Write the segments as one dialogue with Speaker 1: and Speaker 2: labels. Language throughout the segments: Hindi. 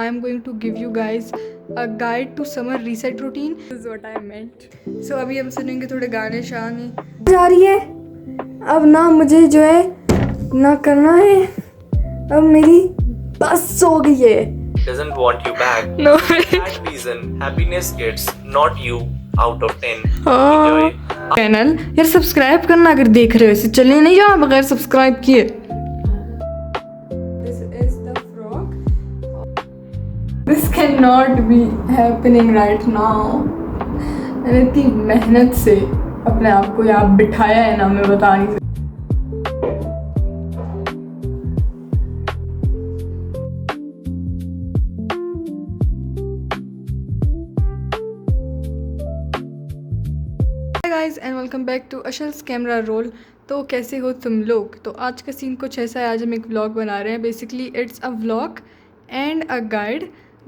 Speaker 1: I am going to give you guys a guide to summer reset routine. This is what I meant. So अभी हम सुनेंगे थोड़े गाने शाने
Speaker 2: जा रही है। अब ना मुझे जो है ना करना है, अब मेरी बस हो गई है।
Speaker 3: Doesn't want you back.
Speaker 1: No.
Speaker 3: That reason happiness gets not you out of 10. Enjoy.
Speaker 1: Channel यार सब्सक्राइब करना अगर देख रहे हो, इसे चलने नहीं जाओ बगैर सब्सक्राइब किए। This is the frog. This cannot be happening right now. मैंने इतनी मेहनत से अपने आप को यहाँ बिठाया है ना, मैं बता नहीं सकती। Guys and welcome back to अशल्स कैमरा रोल। तो कैसे हो तुम लोग? तो आज का सीन कुछ ऐसा है, आज हम एक व्लॉग बना रहे हैं। Basically it's a vlog and a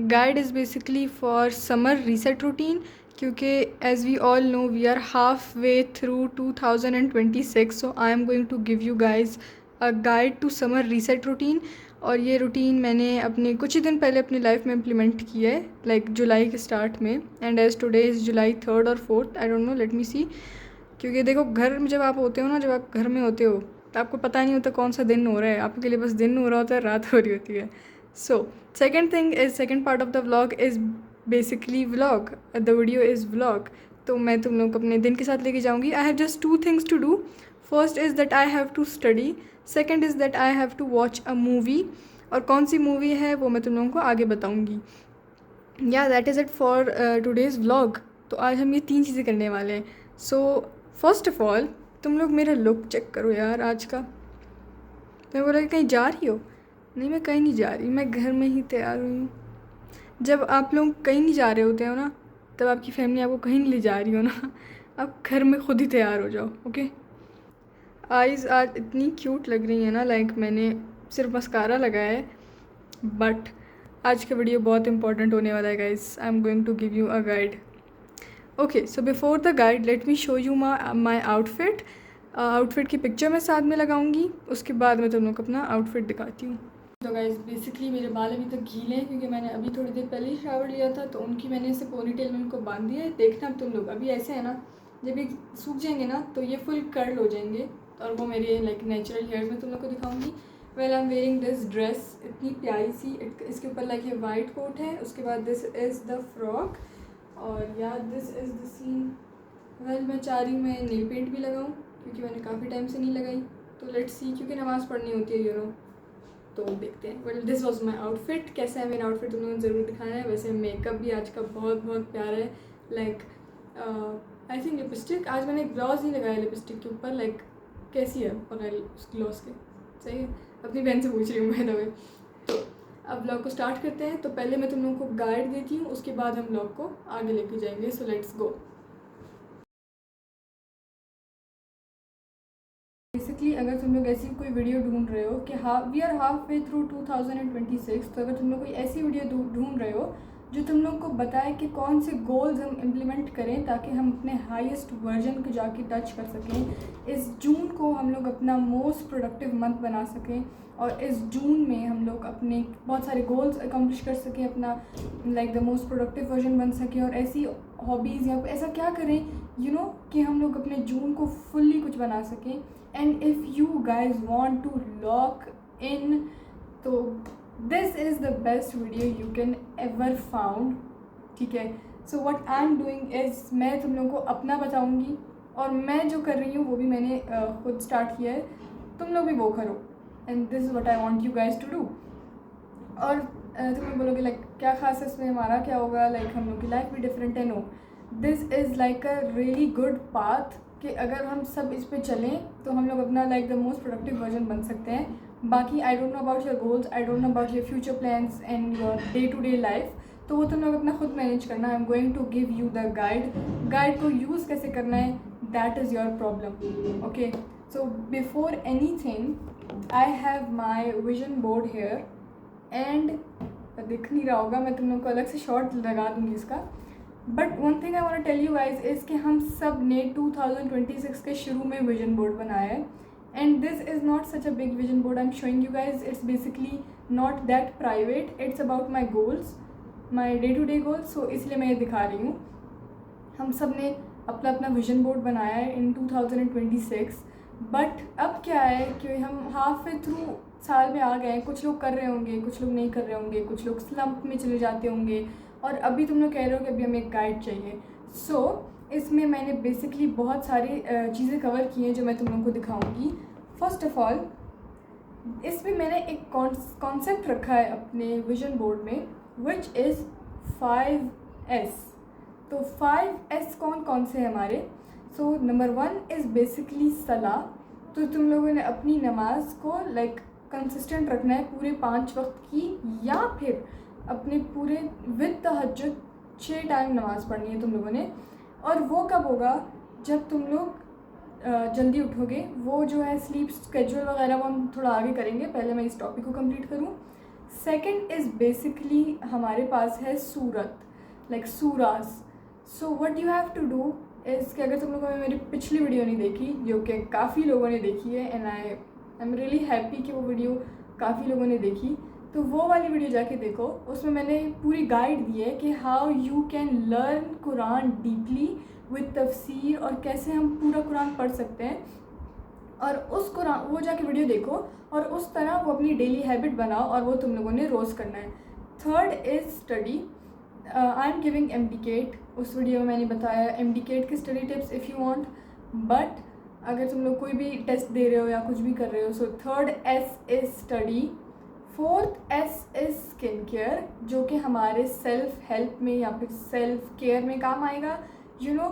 Speaker 1: guide is basically for summer reset routine, क्योंकि as we all know we are half way through 2026, so I am going to give you guys a guide to summer reset routine. और ये रूटीन मैंने अपने कुछ ही दिन पहले अपनी लाइफ में इम्प्लीमेंट की है, लाइक जुलाई के स्टार्ट में। And as today is July 3rd और 4th, I don't know, let me see. क्योंकि देखो घर में जब आप होते हो ना, जब आप घर में होते हो तो आपको पता नहीं होता कौन सा दिन हो रहा है, आपके लिए बस दिन हो रहा होता है, रात हो रही होती है। So second part of the vlog is basically vlog, the video is vlog. तो मैं तुम लोग अपने दिन के साथ लेके जाऊँगी। I have just 2 things to do. First is that I have to study, second is that I have to watch a movie. और कौन सी मूवी है वो मैं तुम लोगों को आगे बताऊँगी। या that is it for today's vlog. तो आज हम ये 3 चीज़ें करने वाले हैं। सो फर्स्ट ऑफ ऑल तुम लोग मेरा लुक चेक करो यार आज का। मैं बोला कि कहीं जा रही हो? नहीं, मैं कहीं नहीं जा रही, मैं घर में ही तैयार हुई हूँ। जब आप लोग कहीं नहीं जा रहे होते हो ना, तब आपकी फैमिली आपको कहीं नहीं ले जा रही हो ना, आप घर में खुद ही तैयार हो जाओ। ओके, आइज़ आज इतनी क्यूट लग रही है ना, लाइक मैंने सिर्फ मस्कारा लगाया है। बट आज का वीडियो बहुत इंपॉर्टेंट होने वाला है guys. I am going to give you a guide. Okay, so before the guide let me show you my outfit. Outfit की पिक्चर मैं साथ में लगाऊंगी, उसके बाद मैं तुम लोग को अपना आउटफिट दिखाती हूँ। तो गाइस बेसिकली मेरे बाल अभी तक गीले हैं, क्योंकि मैंने अभी थोड़ी देर पहले ही शावर लिया था, तो उनकी मैंने ऐसे पोनीटेल में उनको बांध दिया है। देखना अब तुम लोग, अभी ऐसे है ना, जब ये सूख जाएंगे ना तो ये फुल कर्ल हो जाएंगे, और वो मेरे लाइक नेचुरल हेयर्स में तुम लोग को दिखाऊंगी। Well I am wearing this dress, इतनी प्यारी सी। इसके ऊपर लाइक ये वाइट कोट है, उसके बाद दिस इज़ द फ्रॉक, और या this is the scene. Well मैं चाह रही हूँ मैं नेल पेंट भी लगाऊँ, क्योंकि मैंने काफ़ी टाइम से नहीं लगाई। तो लेट्स सी, क्योंकि नमाज़ पढ़नी होती है, यू नो, तो देखते हैं। Well this was my outfit. कैसा है मेरा आउटफिट तुम लोगों ने ज़रूर दिखाना है। वैसे मेकअप भी आज का बहुत बहुत प्यारा है। लाइक आई थिंक लिपस्टिक, आज मैंने ग्लॉस नहीं लगाया लिपस्टिक के ऊपर। लाइक कैसी है और ग्लॉस के? सही है, अपनी बहन से पूछ रही हूँ मैं दवे। तो अब व्लॉग को स्टार्ट करते हैं। तो पहले मैं तुम लोगों को गाइड देती हूँ, उसके बाद हम व्लॉग को आगे लेके जाएंगे। So let's go. बेसिकली अगर तुम लोग ऐसी कोई वीडियो ढूंढ रहे हो कि we are half way through 2026, तो अगर तुम लोग कोई ऐसी वीडियो ढूंढ रहे हो जो तुम लोग को बताए कि कौन से गोल्स हम इम्प्लीमेंट करें ताकि हम अपने हाईएस्ट वर्जन को जाके टच कर सकें, इस जून को हम लोग अपना मोस्ट प्रोडक्टिव मंथ बना सकें, और इस जून में हम लोग अपने बहुत सारे गोल्स अकम्प्लिश कर सकें, अपना like the most productive version बन सकें, और ऐसी हॉबीज़ या ऐसा क्या करें यू नो कि हम लोग अपने जून को फुल्ली कुछ बना सकें। And if you guys want to lock in, तो this is the best video you can ever found. ठीक है, so what I am doing is, मैं तुम लोगों को अपना बताऊंगी, और मैं जो कर रही हूँ वो भी मैंने खुद स्टार्ट किया है, तुम लोग भी वो करो। And this is what I want you guys to do. और तुम लोग बोलोगे लाइक क्या खास है इसमें, हमारा क्या होगा, लाइक हम लोग की लाइफ भी डिफरेंट है। No, this is like a really good path कि अगर हम सब इस पे चलें तो हम लोग अपना like the most productive version बन सकते हैं। बाकी I don't know about your goals, I don't know about your future plans and your day to day life, तो वो तुम लोग अपना खुद मैनेज करना। I am going to give you the guide को यूज़ कैसे करना है, that is your problem. Okay, so before anything I have my vision board here, and दिख नहीं रहा होगा, मैं तुम लोग को अलग से शॉर्ट लगा दूँगी इसका। But one thing I want tell you guys is कि हम सब ने 2026 के शुरू में विजन बोर्ड बनाया है, and this is not such a big vision board I am showing you guys. It's basically not that private, it's about my goals, my day to day goals. So इसलिए मैं ये दिखा रही हूँ. हम सब ने अपना अपना विजन बोर्ड बनाया है इन 2026. बट अब क्या है कि हम हाफ वे थ्रू साल में आ गए हैं. कुछ लोग कर रहे होंगे, कुछ लोग नहीं कर रहे होंगे, कुछ लोग स्लम्प में चले जाते होंगे, और अभी तुम लोग कह रहे हो कि अभी हमें एक गाइड चाहिए. सो इसमें मैंने बेसिकली बहुत सारी चीज़ें कवर की हैं जो मैं तुम लोगों को दिखाऊंगी. फर्स्ट ऑफ ऑल, इसमें मैंने एक कॉन्सेप्ट रखा है अपने विजन बोर्ड में, विच इज़ 5S. तो 5S कौन कौन से हैं हमारे. सो नंबर 1 इज़ बेसिकली सलाह. तो तुम लोगों ने अपनी नमाज को लाइक कंसिस्टेंट रखना है पूरे 5 वक्त की, या फिर अपने पूरे विद तहज्जुद 6 टाइम नमाज़ पढ़नी है तुम लोगों ने. और वो कब होगा, जब तुम लोग जल्दी उठोगे. वो जो है स्लीप स्केड्यूल वगैरह वो हम थोड़ा आगे करेंगे, पहले मैं इस टॉपिक को कंप्लीट करूँ. सेकंड इज़ बेसिकली हमारे पास है सूरत, लाइक सूरास. So what you have to do is कि अगर तुम लोगों ने मेरी पिछली वीडियो नहीं देखी, जो कि काफ़ी लोगों ने देखी है, and I am really happy कि वो वीडियो काफ़ी लोगों ने देखी, तो वो वाली वीडियो जाके देखो. उसमें मैंने पूरी गाइड दी है कि how you can learn Quran deeply with तफसीर, और कैसे हम पूरा कुरान पढ़ सकते हैं. और उस कुरान वो जाके वीडियो देखो, और उस तरह वो अपनी डेली हैबिट बनाओ, और वो तुम लोगों ने रोज़ करना है. Third is study. I am giving MDCAT. उस वीडियो में मैंने बताया MDCAT की study tips if you want. But अगर तुम लोग कोई भी टेस्ट दे रहे हो या कुछ भी कर रहे हो, so third S is study. Fourth S is skin care, जो कि हमारे सेल्फ हेल्प में या फिर सेल्फ केयर में काम आएगा. यू नो,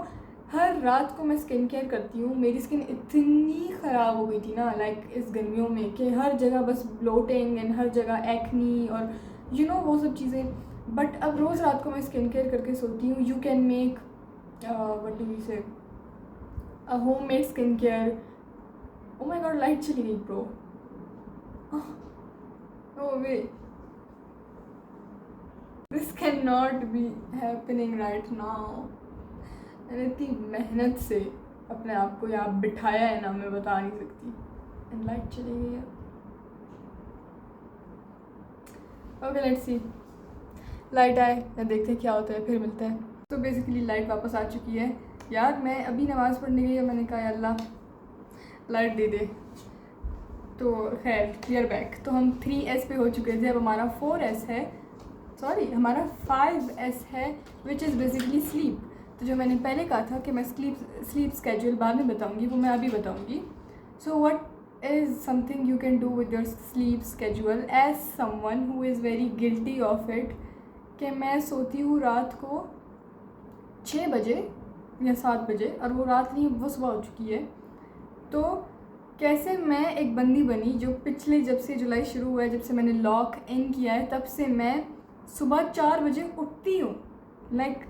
Speaker 1: हर रात को मैं स्किन केयर करती हूँ. मेरी स्किन इतनी ख़राब हो गई थी ना, लाइक इस गर्मियों में, कि हर जगह बस ब्लोटिंग एंड हर जगह एक्नी और यू नो वो सब चीज़ें. बट अब रोज़ रात को मैं स्किन केयर करके सोती हूँ. You can make what do we say a homemade skin care. Oh my god, light चली गई bro. Oh wait, this cannot be happening right now. मैंने इतनी मेहनत से अपने आप को यहाँ बिठाया है ना, मैं बता नहीं सकती. एंड लाइट चली गई है. Okay, let's see. लाइट आए या देखते हैं क्या होता है, फिर मिलते हैं. तो बेसिकली लाइट वापस आ चुकी है. यार मैं अभी नमाज़ पढ़ने गई और मैंने कहा अल्लाह लाइट दे दे. तो खैर वी आर बैक. तो हम 3S पे हो चुके थे. अब हमारा 4S है, सॉरी हमारा 5S है, विच इज़ बेसिकली स्लीप. तो जो मैंने पहले कहा था कि मैं स्लीप स्केड्यूल बाद में बताऊंगी, वो मैं अभी बताऊंगी. So what is something you can do with your sleep schedule as someone who is very guilty of it. कि मैं सोती हूँ रात को 6 बजे या 7 बजे, और वो रात नहीं, वो सुबह हो चुकी है. तो कैसे मैं एक बंदी बनी जो पिछले, जब से जुलाई शुरू हुआ है, जब से मैंने लॉक इन किया है, तब से मैं सुबह 4 बजे उठती हूँ. लाइक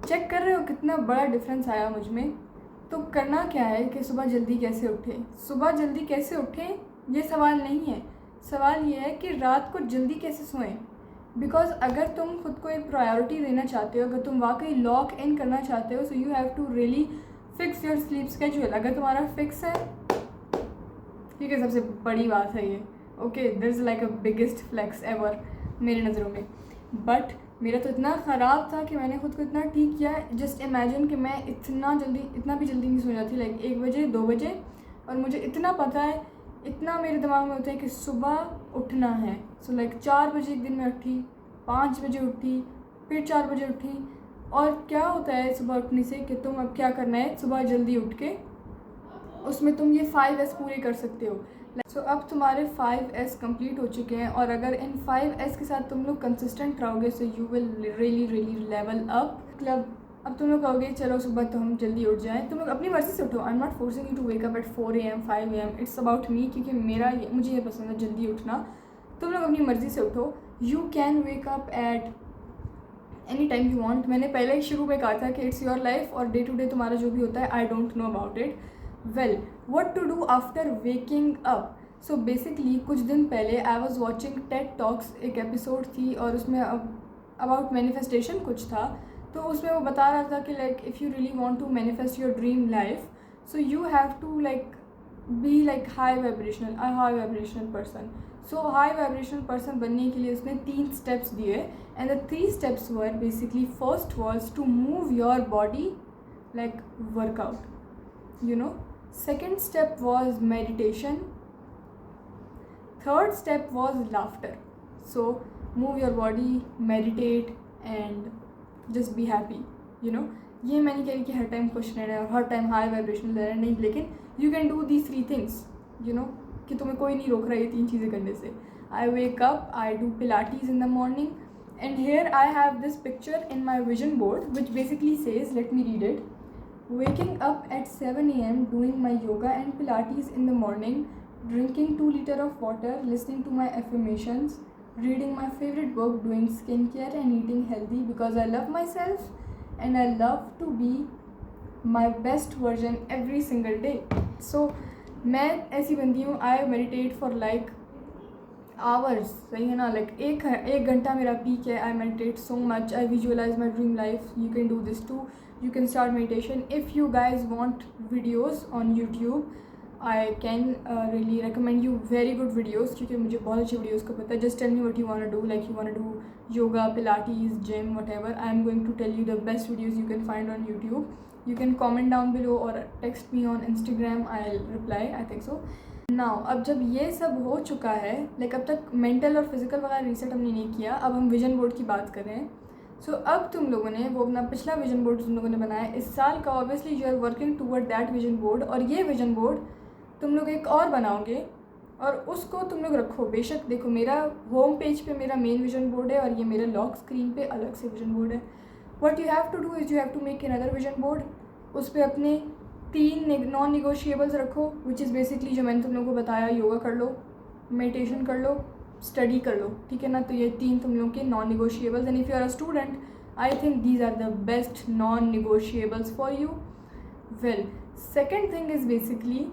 Speaker 1: चेक कर रहे हो कितना बड़ा डिफरेंस आया मुझ में. तो करना क्या है कि सुबह जल्दी कैसे उठें. सुबह जल्दी कैसे उठें ये सवाल नहीं है. सवाल ये है कि रात को जल्दी कैसे सोएं. बिकॉज अगर तुम खुद को एक प्रायोरिटी देना चाहते हो, अगर तुम वाकई लॉक इन करना चाहते हो, so you have to really fix your sleep schedule. अगर तुम्हारा फिक्स है, ठीक है, सबसे बड़ी बात है ये. Okay, this is like a biggest flex ever मेरी नज़रों में. बट मेरा तो इतना ख़राब था कि मैंने खुद को इतना ठीक किया. जस्ट इमेजिन कि मैं इतना भी जल्दी नहीं सो जाती, लाइक 1 बजे 2 बजे. और मुझे इतना पता है, इतना मेरे दिमाग में होता है कि सुबह उठना है. सो लाइक 4 बजे एक दिन में उठी, 5 बजे उठी, फिर 4 बजे उठी. और क्या होता है सुबह उठने से कि तुम अब क्या करना है, सुबह जल्दी उठ के उसमें तुम ये 5S पूरे कर सकते हो. सो अब तुम्हारे 5S कंप्लीट हो चुके हैं. और अगर इन 5S के साथ तुम लोग कंसिस्टेंट रहोगे, so you will really level up. मतलब अब तुम लोग कहोगे चलो सुबह तो हम जल्दी उठ जाएं. तुम लोग अपनी मर्ज़ी से उठो. I am not forcing you to wake up at 4 AM 5 AM. It's about me, क्योंकि मुझे ये पसंद है जल्दी उठना. तुम लोग अपनी मर्ज़ी से उठो. You can wake up at any time you want. मैंने पहले ही शुरू में कहा था कि इट्स योर लाइफ, और डे टू डे तुम्हारा जो भी होता है, I don't know about it. Well, what to do after waking up. So basically कुछ दिन पहले I was watching TED talks, एक एपिसोड थी, और उसमें अबाउट मैनिफेस्टेशन कुछ था. तो उसमें वो बता रहा था कि like if you really want to manifest your dream life, so you have to like be like high vibrational person. So high vibrational person बनने के लिए उसने 3 स्टेप्स दिए and the 3 steps were basically first was to move your body like workout, you know. Second step was meditation. Third step was laughter. So move your body, meditate and just be happy, you no. ये मैंने कह रही कि हर टाइम खुश रहना है और हर टाइम हाई वाइब्रेशनल रहना नहीं, लेकिन you can do these 3 things, you know, कि तुम्हें कोई नहीं रोक रहा है ये 3 चीज़ें करने से. I wake up, I do pilates in the morning and here I have this picture in my vision board which basically says, let me read it. Waking up at 7 a.m., doing my yoga and Pilates in the morning, drinking 2 liters of water, listening to my affirmations, reading my favorite book, doing skincare and eating healthy because I love myself and I love to be my best version every single day. So, मैं ऐसी बंदी हूँ, I meditate for like hours, सही है ना. लाइक एक घंटा मेरा पीक है. I meditate so much, I visualize my dream life. You can do this too. You can start meditation. If you guys want videos on YouTube, I can really recommend you very good videos क्योंकि मुझे बहुत अच्छे videos का पता है. Just tell me what you want to do, like you want to do yoga, pilates, gym, whatever. I am going to tell you the best videos you can find on YouTube. You can comment down below or text me on Instagram. I'll reply. I think so. Now अब जब ये सब हो चुका है, like अब तक mental और physical वगैरह reset हमने नहीं किया, अब हम vision board की बात कर रहे हैं. सो अब तुम लोगों ने वो अपना पिछला विजन बोर्ड तुम लोगों ने बनाया इस साल का, obviously you are working toward that vision board. और ये विजन बोर्ड तुम लोग एक और बनाओगे और उसको तुम लोग रखो. बेशक देखो, मेरा होम पेज पे मेरा मेन विजन बोर्ड है और ये मेरा लॉक स्क्रीन पे अलग से विजन बोर्ड है. What you have to do is you have to make another vision board. उस पर अपने 3 नॉन निगोशिएबल्स रखो, विच इज़ बेसिकली जो मैंने तुम लोगों को बताया, योगा कर लो, मेडिटेशन कर लो, स्टडी कर लो, ठीक है ना. तो ये 3 तुम लोगों के non negotiables. And if you are a student, I think these are the best non-negotiables for you. Well, second thing is basically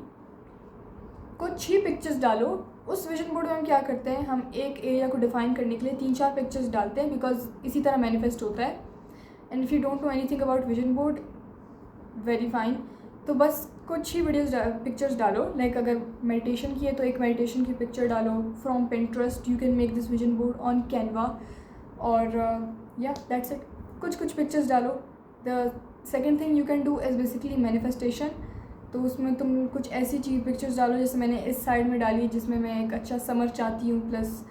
Speaker 1: कुछ ही पिक्चर्स डालो. उस विजन बोर्ड में हम क्या करते हैं, हम एक एरिया को डिफाइन करने के लिए 3-4 पिक्चर्स डालते हैं, बिकॉज इसी तरह मैनिफेस्ट होता है. And if you don't know anything about vision board, very fine. तो बस कुछ ही पिक्चर्स डालो. लाइक अगर मेडिटेशन की है तो एक मेडिटेशन की पिक्चर डालो from Pinterest. You can make this vision board on Canva. और या दैट्स इट. कुछ पिक्चर्स डालो. The second thing you can do is basically manifestation. तो उसमें तुम कुछ ऐसी चीज़ पिक्चर्स डालो जैसे मैंने इस साइड में डाली, जिसमें मैं एक अच्छा समर चाहती हूँ, plus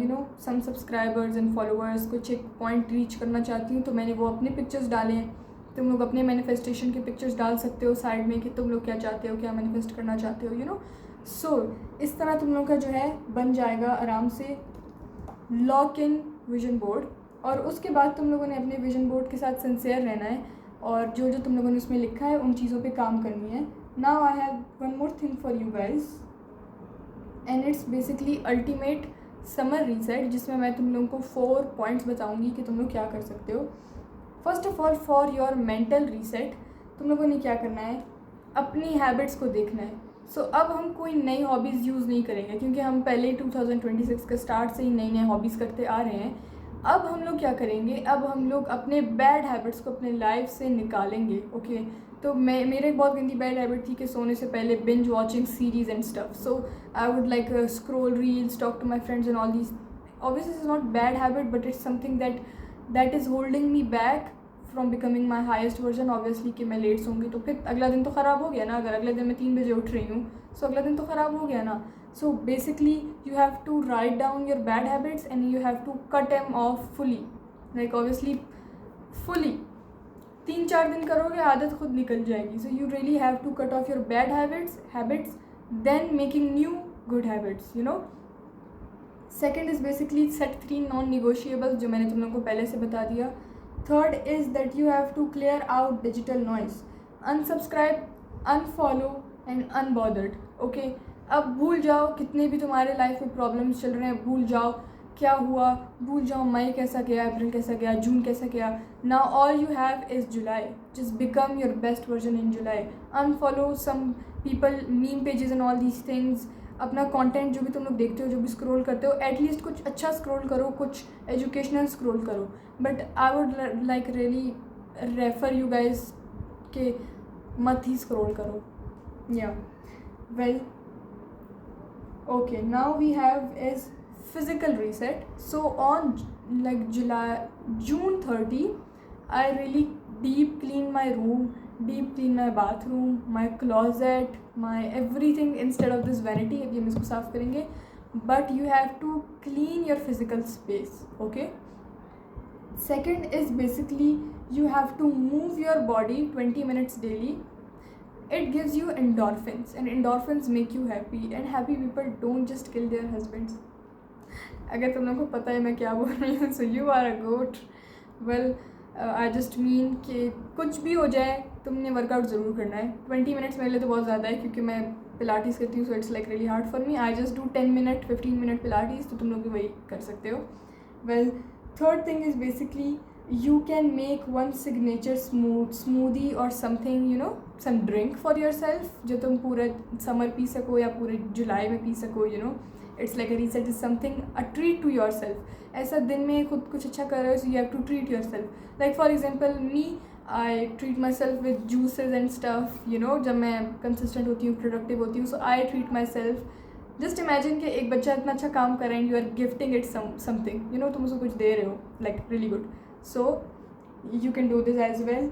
Speaker 1: you know some subscribers and followers, कुछ एक पॉइंट रीच करना चाहती हूँ. तो मैंने वो अपने पिक्चर्स डाले हैं. तुम लोग अपने मैनिफेस्टेशन के पिक्चर्स डाल सकते हो साइड में कि तुम लोग क्या चाहते हो, क्या मैनिफेस्ट करना चाहते हो, यू नो. सो इस तरह तुम लोग का जो है बन जाएगा आराम से लॉक इन विजन बोर्ड. और उसके बाद तुम लोगों ने अपने विजन बोर्ड के साथ सिंसियर रहना है और जो जो तुम लोगों ने उसमें लिखा है उन चीज़ों पे काम करनी है. Now I have one more thing for you guys and it's basically ultimate summer reset, जिसमें मैं तुम लोगों को 4 पॉइंट्स बताऊंगी कि तुम लोग क्या कर सकते हो. First of all, for your mental reset तुम लोगों ने क्या करना है, अपनी हैबिट्स को देखना है. सो अब हम कोई नई हॉबीज़ यूज़ नहीं करेंगे क्योंकि हम पहले 2026 के स्टार्ट से ही नई हॉबीज़ करते आ रहे हैं. अब हम लोग क्या करेंगे, अब हम लोग अपने बैड हैबिट्स को अपने लाइफ से निकालेंगे. ओके तो मेरे एक बहुत गंदी बैड हैबिट थी कि सोने से पहले binge watching series and stuff. So I would like scroll reels, talk to my friends and all these. Obviously is not bad habit but it's something that is holding me back from becoming my highest version. Obviously कि मैं लेट सोऊंगी तो फिर अगला दिन तो ख़राब हो गया ना. अगर अगले दिन मैं 3 बजे उठ रही हूँ सो अगला दिन तो ख़राब हो गया ना. So basically you have to write down your bad habits and you have to cut them off fully. Like obviously fully 3-4 दिन करोगे आदत खुद निकल जाएगी. So you really have to cut off your bad habits then making new good habits, you know. Second is basically set 3 non-negotiables जो मैंने तुम लोगों को पहले से बता दिया. Third is that you have to clear out digital noise. Unsubscribe, unfollow and unbothered. Okay. अब भूल जाओ कितने भी तुम्हारे लाइफ में प्रॉब्लम्स चल रहे हैं, भूल जाओ क्या हुआ, भूल जाओ मई कैसा गया, अप्रैल कैसा गया, जून कैसा गया. Now all you have is July. Just become your best version in July. Unfollow some people, meme pages and all these things. अपना कंटेंट जो भी तुम लोग देखते हो, जो भी स्क्रॉल करते हो, एटलीस्ट कुछ अच्छा स्क्रॉल करो, कुछ एजुकेशनल स्क्रॉल करो. But I would like really refer you guys के मत ही स्क्रॉल करो. या well Okay, now we have is physical reset. So on June 30, I really deep clean my room, deep clean my bathroom, my closet, my everything instead of this vanity. अब ये हम इसको साफ करेंगे. But you have to clean your physical space. Okay. Second is basically you have to move your body 20 minutes daily. It gives you endorphins, and endorphins make you happy, and happy people don't just kill their husbands. अगर तुम लोगों को पता है मैं क्या बोल रही हूँ, so you are a goat. Well, I just mean कि कुछ भी हो जाए तुमने वर्कआउट ज़रूर करना है. 20 मिनट्स मेरे लिए तो बहुत ज़्यादा है क्योंकि मैं पिलाटीज करती हूँ, so it's like really hard for me. I just do 10 minute 15 minute Pilates, तो तुम लोग भी वही कर सकते हो. Well, third thing is basically you can make one signature smoothie or something, you know, some drink for yourself जो तुम पूरे समर पी सको या पूरे जुलाई में पी सको. You know, it's like a reset is something, a treat to yourself. ऐसा दिन में खुद कुछ अच्छा कर रहे हो, so you have to treat yourself. Like for example me, I treat myself with juices and stuff. You know, जब मैं consistent होती हूँ, productive होती हूँ, so I treat myself. Just imagine कि एक बच्चा इतना अच्छा काम कर रहा है and you are gifting it something. You know, तुम उसको कुछ दे रहे हो, like really good. So you can do this as well.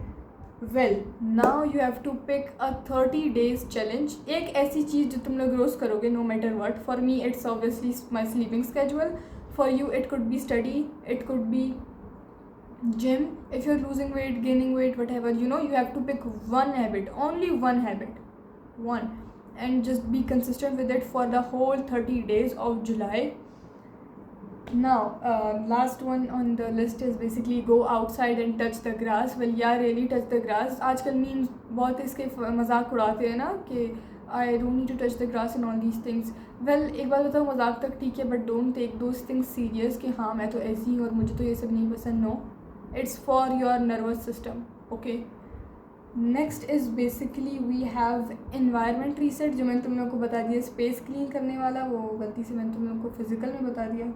Speaker 1: Well, now you have to pick a 30 days challenge. एक ऐसी चीज़ जो तुम लोग रोज़ करोगे no matter what. For me it's obviously my sleeping schedule. For you it could be study, it could be gym. If you're losing weight, gaining weight, whatever, you know, you have to pick one habit, only one habit, one, and just be consistent with it for the whole 30 days of July. Now last one on the list is basically go outside and touch the grass. Well, yeah, really touch the grass. आजकल memes बहुत इसके मजाक उड़ाते हैं ना कि I don't need to touch the grass and all these things. Well, एक बात बताओ, मजाक तक ठीक है, but don't take those things serious कि हाँ मैं तो ऐसी हूँ और मुझे तो ये सब नहीं पसंद. No, it's for your nervous system. Okay. Next is basically we have environment reset, जो मैंने तुम लोगों को बता दिया. स्पेस क्लीन करने वाला वो गलती से मैंने तुम लोगों को फिजिकल में बता दिया.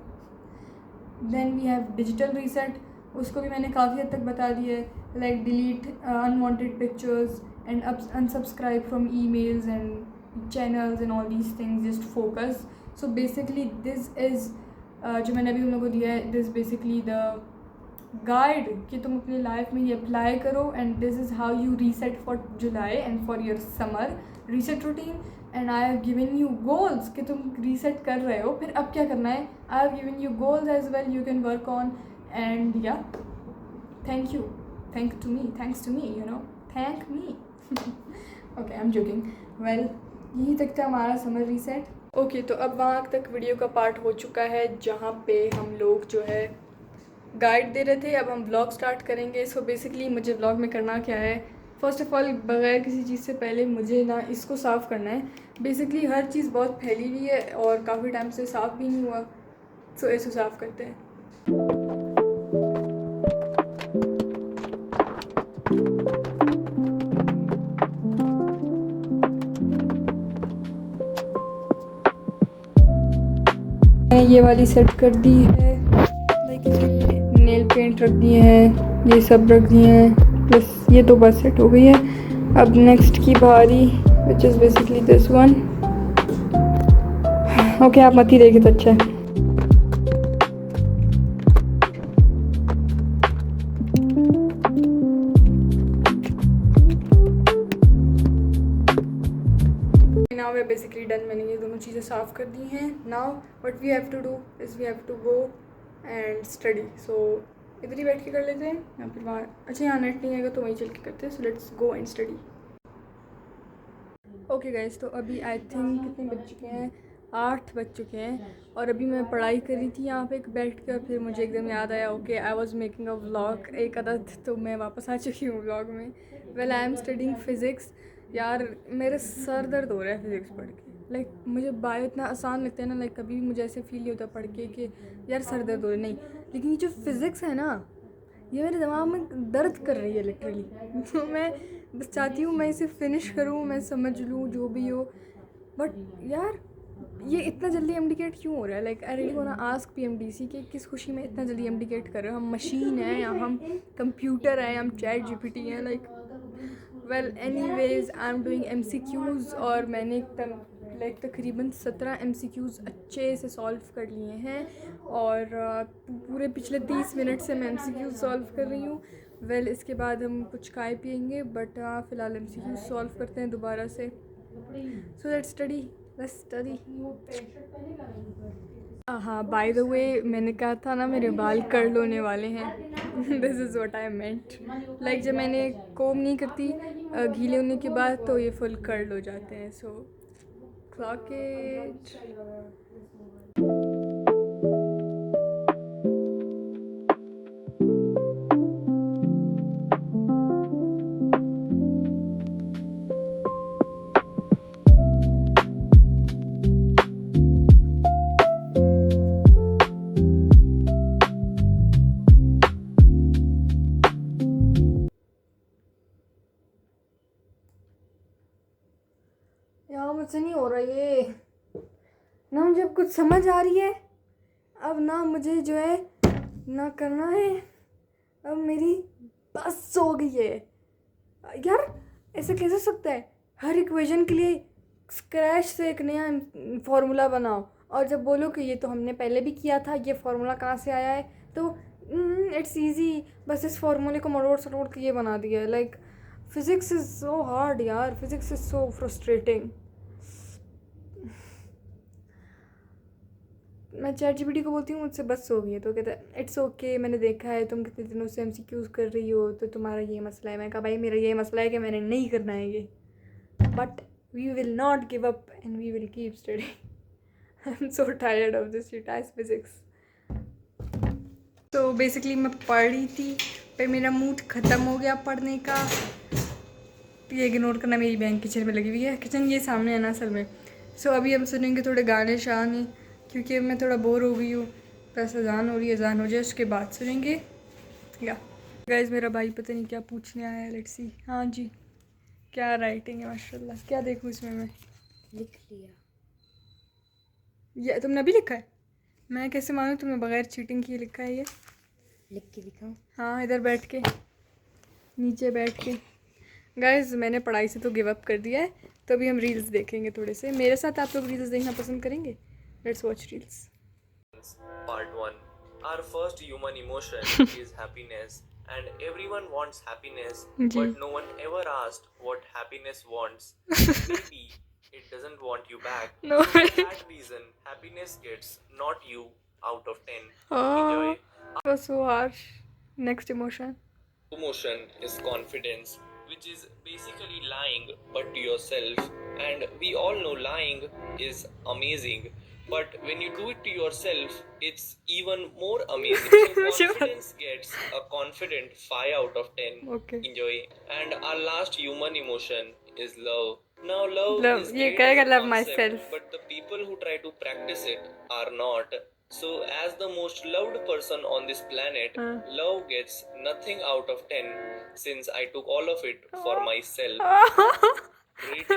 Speaker 1: Then we have digital reset, उसको भी मैंने काफ़ी हद तक बता दिया है. Like delete unwanted pictures and unsubscribe from emails and channels and all these things. Just focus. So basically this is जो मैंने अभी तुम लोगों को दिया है, दिस बेसिकली द गाइड कि तुम अपनी लाइफ में ये अप्लाई करो. And this is how you reset for July and for your summer reset routine. And I have given you goals कि तुम रीसेट कर रहे हो, फिर अब क्या करना है. I have given you goals as well, you can work on. And yeah thank you, thanks to me, you know, thank me. Okay, I am joking. Well, यहीं तक था हमारा समर रीसेट. ओके, तो अब वहाँ तक वीडियो का पार्ट हो चुका है जहाँ पे हम लोग जो है गाइड दे रहे थे. अब हम व्लॉग स्टार्ट करेंगे. सो बेसिकली मुझे व्लॉग में करना क्या है, फ़र्स्ट ऑफ़ ऑल बगैर किसी चीज़ से पहले मुझे ना इसको साफ़ करना है. बेसिकली हर चीज़ बहुत फैली हुई है और काफ़ी टाइम से साफ़ भी नहीं हुआ. सो इसको साफ़ करते हैं. ये वाली सेट कर दी है, नेल पेंट रख दिए हैं, ये सब रख दिए हैं, बस ये तो बस सेट हो गई है. अब नेक्स्ट की बारी which is basically this one. Okay, आप मत ही देखिए तो अच्छा है. Now we basically done. मैंने ये दोनों चीज़ें साफ़ कर दी हैं. Now what we have to do is we have to go and study. So इधर ही बैठ के कर लेते हैं या फिर वहाँ. अच्छा, यहाँ नेट नहीं आएगा तो वहीं चल के करते हैं. So let's go and study. Okay guys, तो अभी आई थिंक कितने बज चुके हैं, 8 बज चुके हैं. और अभी मैं पढ़ाई कर रही थी यहाँ पे बैठ कर. फिर मुझे एकदम याद आया, okay I was making a vlog, एक आदत, तो मैं वापस आ चुकी हूँ व्लॉग में. Well, I am studying physics. यार मेरे सर दर्द हो रहा है फिज़िक्स पढ़ के. लाइक मुझे बायो इतना आसान लगता है ना, लाइक कभी भी मुझे ऐसे फील नहीं होता पढ़ के कि यार सर दर्द हो रहा है. नहीं, लेकिन ये जो फिज़िक्स है ना, ये मेरे दिमाग में दर्द कर रही है लिटरली. तो मैं बस चाहती हूँ मैं इसे फिनिश करूँ, मैं समझ लूँ जो भी हो. बट यार ये इतना जल्दी एमडीकेट क्यों हो रहा है. Like I really want to ask PMDC कि किस खुशी में इतना जल्दी एमडीकेट कर रहे हो. हम मशीन हैं या हम कंप्यूटर हैं, हम चैट जीपीटी हैं. Like well anyways, I am doing MCQs. और मैंने लाइक तकरीबन 17 MCQs अच्छे से सॉल्व कर लिए हैं और पूरे पिछले 30 मिनट से मैं MCQs सॉल्व कर रही हूँ। वेल इसके बाद हम कुछ चाय पियेंगे, बट फ़िलहाल MCQs सॉल्व करते हैं दोबारा से। So let's study. हाँ, बाय द वे मैंने कहा था ना मेरे बाल कर्ल होने वाले हैं। This is what I meant. Like जब मैंने कोम नहीं करती गीले होने के बाद तो ये फुल कर्ल हो जाते हैं। सो क्लॉक इट।
Speaker 2: यार मुझसे नहीं हो रहा ये ना, मुझे अब कुछ समझ आ रही है। अब ना मुझे जो है ना करना है, अब मेरी बस हो गई है। यार ऐसा कैसे हो सकता है? हर इक्वेशन के लिए स्क्रैच से एक नया फार्मूला बनाओ, और जब बोलो कि ये तो हमने पहले भी किया था, ये फार्मूला कहाँ से आया है, तो इट्स इजी, बस इस फार्मूले को मरोड़ सरोड़ के ये बना दिया है। Like physics is so hard यार, फिज़िक्स इज़ सो फ्रस्ट्रेटिंग। मैं ChatGPT को बोलती हूँ मुझसे बस हो गई है, तो कहता है इट्स ओके, मैंने देखा है तुम कितने दिनों से MCQs कर रही हो, तो तुम्हारा ये मसला है। मैं कहा भाई मेरा ये मसला है कि मैंने नहीं करना है ये, but we will not give up and we will keep studying. I am so tired of this shit as physics.
Speaker 1: तो बेसिकली मैं पढ़ रही थी, पर मेरा मूड ख़त्म हो गया पढ़ने का। ये इग्नोर करना, मेरी बहन किचन में लगी हुई है। किचन ये सामने है ना असल में। सो अभी हम सुनेंगे थोड़े गाने शाने, क्योंकि मैं थोड़ा बोर हो गई हूँ। बस अजान हो रही है, अजान हो जाए उसके बाद सुनेंगे। या गाइस मेरा भाई पता नहीं क्या पूछने आया है, लेट्स सी। हाँ जी, क्या राइटिंग है माशाल्लाह। क्या देखूँ इसमें मैं?
Speaker 2: लिख लिया।
Speaker 1: ये तुमने अभी लिखा है? मैं कैसे मानूँ तुमने बगैर चीटिंग किए लिखा है ये?
Speaker 2: लिख के दिखाऊं?
Speaker 1: हाँ, इधर बैठ के, नीचे बैठ के। गाइस मैंने पढ़ाई से तो गिव अप कर दिया है, तो अभी हम रील्स देखेंगे थोड़े से। मेरे साथ आप लोग रील्स देखना पसंद करेंगे? Let's watch reels.
Speaker 3: Part 1. Our first human emotion is happiness, and everyone wants happiness,
Speaker 1: जी।
Speaker 3: but no one ever asked what happiness wants. Maybe it doesn't want you back.
Speaker 1: No
Speaker 3: So for
Speaker 1: way.
Speaker 3: that reason, happiness gets not you out of 10. Enjoy.
Speaker 1: Oh, was so harsh. Next emotion.
Speaker 3: Emotion is confidence, which is basically lying but to yourself, and we all know lying is amazing, but when you do it to yourself it's even more amazing. So confidence gets a confident 5 out of 10.
Speaker 1: Okay.
Speaker 3: Enjoy. And our last human emotion is love. Now love
Speaker 1: Love,
Speaker 3: is
Speaker 1: ये
Speaker 3: great
Speaker 1: कहेगा
Speaker 3: as a
Speaker 1: love
Speaker 3: concept,
Speaker 1: myself.
Speaker 3: but the people who try to practice it are not. So as the most loved person on this planet, love gets nothing out of 10 since I took all of it for myself. Great.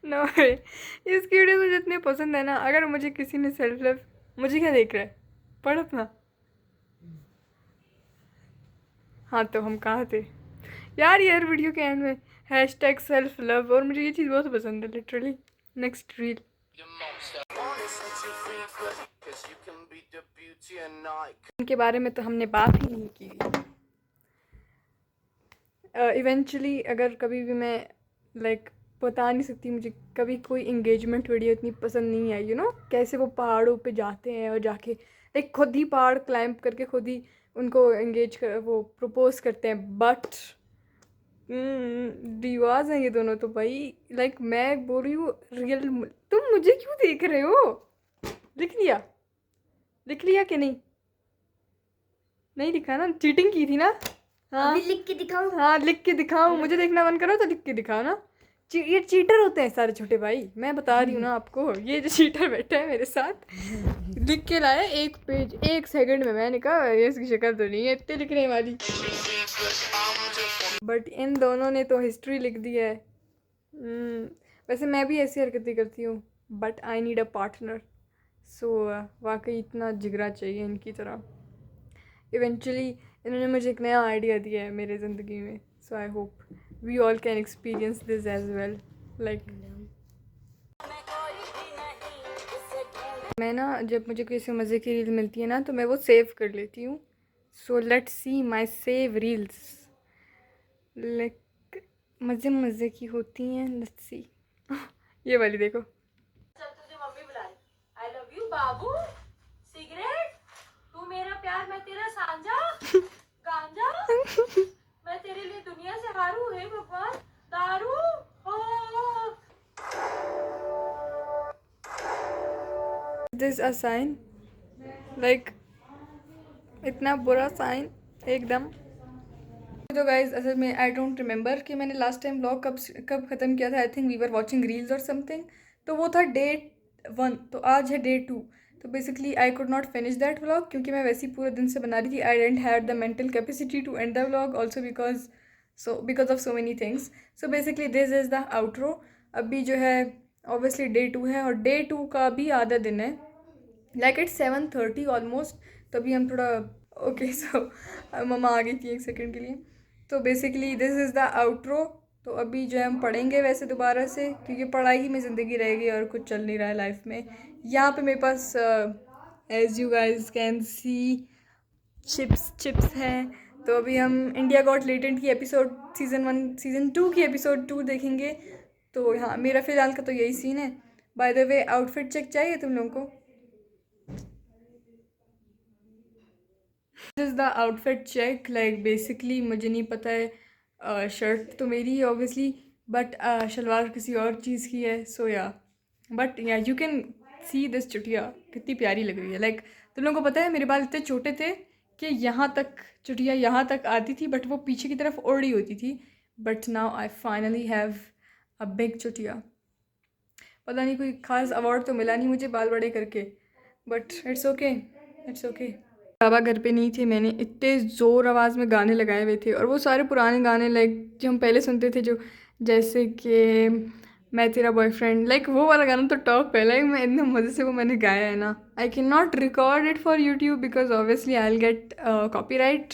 Speaker 1: No way. इसकी वीडियो मुझे इतनी पसंद है ना। अगर मुझे किसी ने सेल्फ लव, मुझे क्या देख रहा है, पढ़ अपना। हाँ तो हम कहाँ थे यार? यार वीडियो के एंड में हैशटैग सेल्फ लव, और मुझे ये चीज़ बहुत पसंद है लिटरली। Next reel. उनके बारे में तो हमने बात ही नहीं की। इवेंचुअली अगर कभी भी मैं लाइक बता नहीं सकती, मुझे कभी कोई इंगेजमेंट वीडियो इतनी पसंद नहीं आई। कैसे वो पहाड़ों पे जाते हैं और जाके लाइक खुद ही पहाड़ क्लाइंब करके खुद ही उनको एंगेज कर वो प्रपोज करते हैं। बट डिवाज हैं ये दोनों तो भाई। लाइक मैं बोल रही हूँ रियल। तुम मुझे क्यों देख रहे हो? लिख लिया कि नहीं? नहीं लिखा ना, चीटिंग की थी ना। हाँ
Speaker 2: अभी लिख के दिखाऊं?
Speaker 1: हाँ लिख के दिखाओ। मुझे देखना मन करो तो लिख के दिखाओ ना। ये चीटर होते हैं सारे छोटे भाई, मैं बता रही हूँ ना आपको। ये जो चीटर बैठा है मेरे साथ लिख के लाया 1 पेज 1 सेकंड में। मैंने कहा ये इसकी शक्ल तो नहीं है इतने लिखने वाली, बट इन दोनों ने तो हिस्ट्री लिख दी है। वैसे मैं भी ऐसी हरकतें करती हूँ, but I need a partner. So वाकई इतना जिगरा चाहिए इनकी तरह। इवेंचुअली इन्होंने मुझे एक नया आइडिया दिया है मेरे ज़िंदगी में। So I hope we all can experience this as well. Like मैं ना जब मुझे किसी मज़े की रील मिलती है ना तो मैं वो सेव कर लेती हूँ. So let's see my save reels. Like मज़े मज़े की होती हैं. Let's see. ये वाली देखो.
Speaker 2: चल तुझे मम्मी बुला रही. I love you Babu. Cigarette. तू मेरा प्यार, मैं तेरा सांझा. गांजा. मैं तेरे लिए दुनिया से हारू. हे भगवान. दारू.
Speaker 1: This a sign. लाइक इतना बुरा साइन एकदम. तो गाइज असल में आई डोंट रिमेंबर कि मैंने लास्ट टाइम व्लॉग कब ख़त्म किया था. I think we were watching reels और समथिंग. तो वो था डे 1. तो आज है डे 2. तो basically I could not finish that vlog क्योंकि मैं वैसे ही पूरे दिन से बना रही थी. I didn't had the mental capacity to end the vlog also because of so many things. So basically this is the outro. अभी जो है ऑब्वियसली डे 2 है और डे 2 का भी आधा दिन है. Like it's 7:30 almost. तभी हम थोड़ा ओके. सो मम्मा आ गई थी एक सेकेंड के लिए. तो basically this is the outro. तो अभी जो है हम पढ़ेंगे वैसे दोबारा से क्योंकि पढ़ाई ही में ज़िंदगी रहेगी और कुछ चल नहीं रहा है लाइफ में. यहाँ पे मेरे पास as you guys can see chips हैं. तो अभी हम इंडिया गॉट लेटेंट की एपिसोड सीज़न 2 की एपिसोड 2 देखेंगे. तो हाँ मेरा फ़िलहाल का तो यही सीन है. By the way outfit check चाहिए तुम लोगों को. This is the outfit check. Like basically मुझे नहीं पता है. शर्ट तो मेरी है ऑब्वियसली बट शलवार किसी और चीज़ की है. सो या बट या यू कैन सी दिस चुटिया कितनी प्यारी लग रही है. लाइक तुम लोगों को पता है मेरे बाल इतने छोटे थे कि यहाँ तक चुटिया यहाँ तक आती थी बट वो पीछे की तरफ ओढ़ी होती थी. But now I finally have a बिग चुटिया. पता नहीं कोई ख़ास अवार्ड तो मिला नहीं मुझे बाल बड़े करके but it's okay. It's okay. बाबा घर पे नहीं थे. मैंने इतने ज़ोर आवाज़ में गाने लगाए हुए थे और वो सारे पुराने गाने लाइक जो हम पहले सुनते थे जो जैसे कि मैं तेरा बॉयफ्रेंड. लाइक वो वाला गाना तो टॉप है. लाइक मैं इतने मज़े से वो मैंने गाया है ना. I can not record it for YouTube because obviously I will get copyright.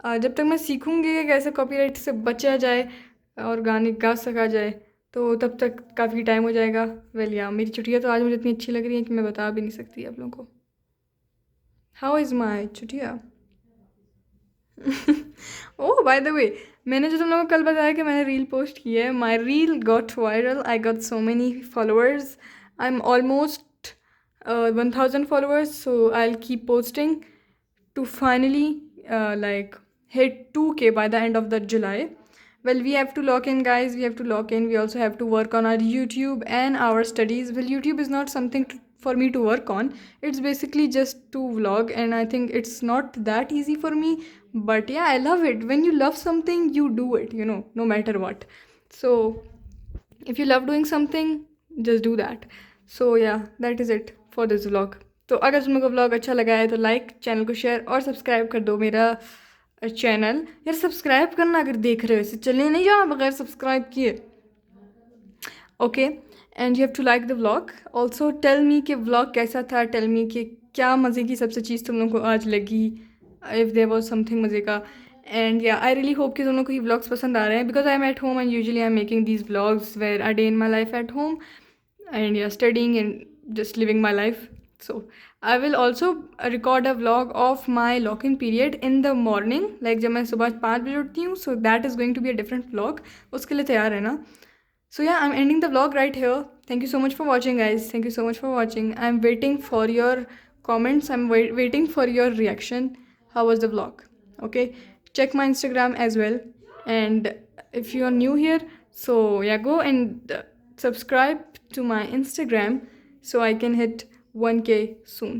Speaker 1: जब तक मैं सीखूँगी कि कैसे कॉपीराइट से बचा जाए और गाने गा सका जाए तो तब तक काफ़ी टाइम हो जाएगा. वेल या मेरी छुट्टियाँ तो आज मुझे इतनी अच्छी लग रही हैं कि मैं बता भी नहीं सकती आप लोगों को. हाउ इज़ माई छुट्टिया. ओह बाय द वे मैंने जो तुम लोगों को कल बताया कि मैंने रील पोस्ट की है. My reel got viral. I got so many followers. I am almost 1000 followers. So I will keep posting to finally like hit 2K by the end of the July. Well, we have to lock in, guys. We have to lock in. We also have to work on our YouTube and our studies. Well, YouTube is not something for me to work on. It's basically just to vlog, and I think it's not that easy for me. But yeah, I love it. When you love something, you do it, you know, no matter what. So if you love doing something, just do that. So yeah, that is it for this vlog. तो अगर तुम लोग को व्लॉग अच्छा लगा है तो लाइक, चैनल को शेयर और सब्सक्राइब कर दो मेरा चैनल. यार सब्सक्राइब करना अगर देख रहे हो इसे चलने नहीं जाना बगैर सब्सक्राइब किए. Okay and you have to like the vlog. Also tell me कि व्लॉग कैसा था. टेल मी कि क्या मज़े की सबसे चीज़ तुम लोगों को आज लगी. इफ़ देयर वाज समथिंग मज़े का. एंड या आई रियली होप कि तुम लोगों को ये व्लॉग्स पसंद आ रहे हैं because I am at home and usually I am making these vlogs where I day in my life at home and yeah studying and just living my life. So I will also record a vlog of my lock-in period in the morning. Like जब मैं सुबह 5 बजे उठती हूँ. So that is going to be a different vlog. उसके लिए तैयार है ना. So yeah, I'm ending the vlog right here. Thank you so much for watching, guys. Thank you so much for watching. I'm waiting for your comments. I'm waiting for your reaction. How was the vlog? Okay. Check my Instagram as well. And if you are new here, so yeah, go and subscribe to my Instagram so I can hit 1K soon.